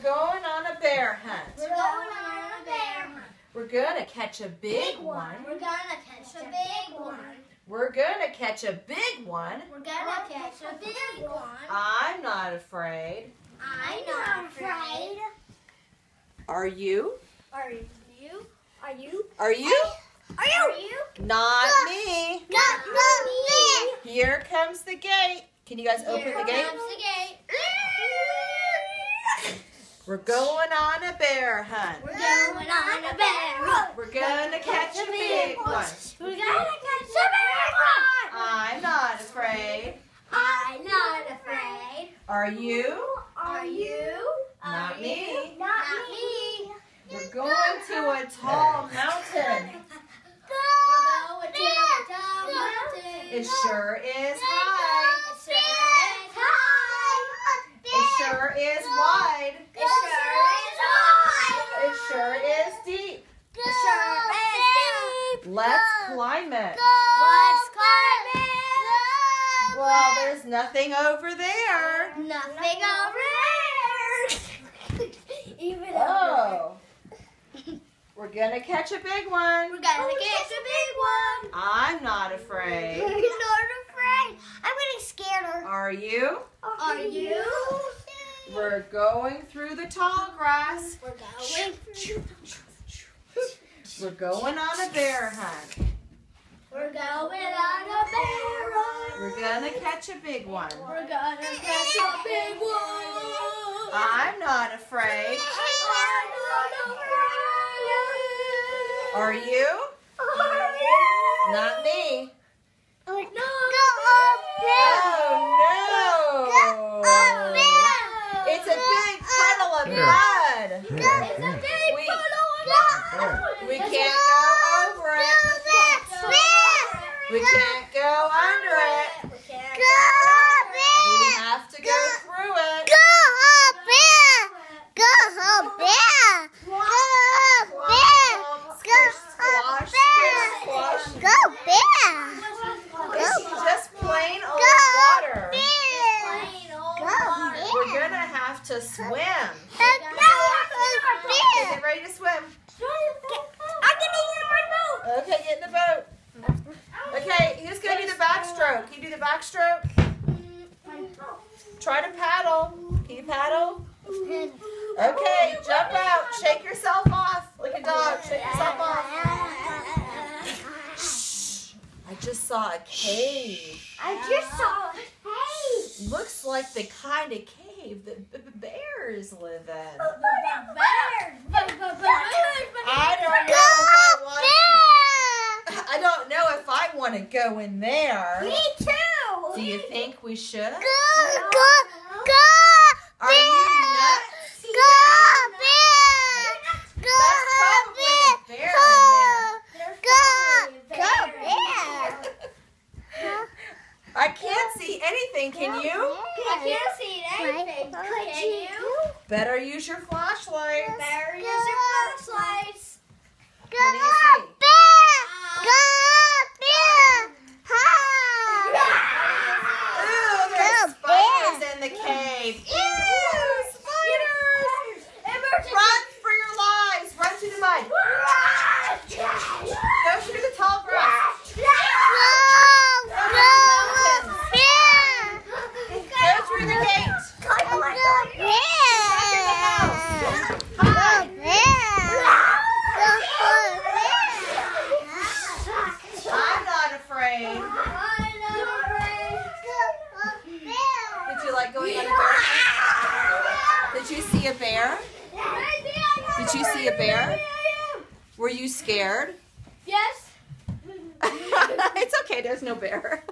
going on a bear hunt. We're going on a bear hunt. We're gonna catch a big one. We're gonna catch a big one. We're gonna catch a big one. We're gonna catch a big one. I'm not afraid. I'm not afraid. Are you? Are you? Are you? Are you? Are you? Not me. Not me. Here comes the gate. Can you guys open Here the gate? comes the gate. We're going on a bear hunt. We're going on a bear hunt. We're gonna catch a big one. We're gonna catch a big one. I'm not afraid. I'm not afraid. Are you? Are you? Not me. Not me. We're going to a tall mountain. We're going to a tall mountain. It sure is high. It sure is high. It sure is wide. It sure is wide. It sure is deep. It sure is deep. Let's climb it. Let's climb it. Well, there's nothing over there. Nothing over there. Even Oh. We're gonna catch a big one. We're gonna catch a big one. I'm not afraid. You're not afraid. I'm getting scared. Are you? Are you? We're going through the tall grass. We're going. We're going on a bear hunt. We're going on a bear run. We're gonna catch a big one. We're gonna catch a big one. I'm not afraid. I'm not afraid. Are you? Are you? Not me. No. Oh no! It's a big puddle of blood. It's a big We- puddle of blood. We can't go over it. We can't go under it. We can't We have to go through it. Squash, squash, squash. It's just plain old water. We're gonna have to swim. Is it ready to swim? Okay, get in the boat. Okay, who's gonna do the backstroke? Can you do the backstroke? Try to paddle. Can you paddle? Okay, jump out. Shake yourself off like a dog. Shake yourself off. Shh. I just saw a cave. I just saw a cave. Looks like the kind of cave that bears live in. I don't know if I want to go in there. Me too. Do you think we should? Go. Are you nuts? That's probably a bear in there. I can't see anything. Can you? I can't see anything. Can you? Better use your flashlight. Better use your flashlights. What do you see? Ooh, there's spiders in the cave. Ew, spiders! Run for your lives. Run through the mud. Go through the tall grass. Go through the gate. I'm not afraid. Did you like going on a bear hunt? Did you see a bear? Did you see a bear? Were you scared? Yes. It's okay, there's no bear.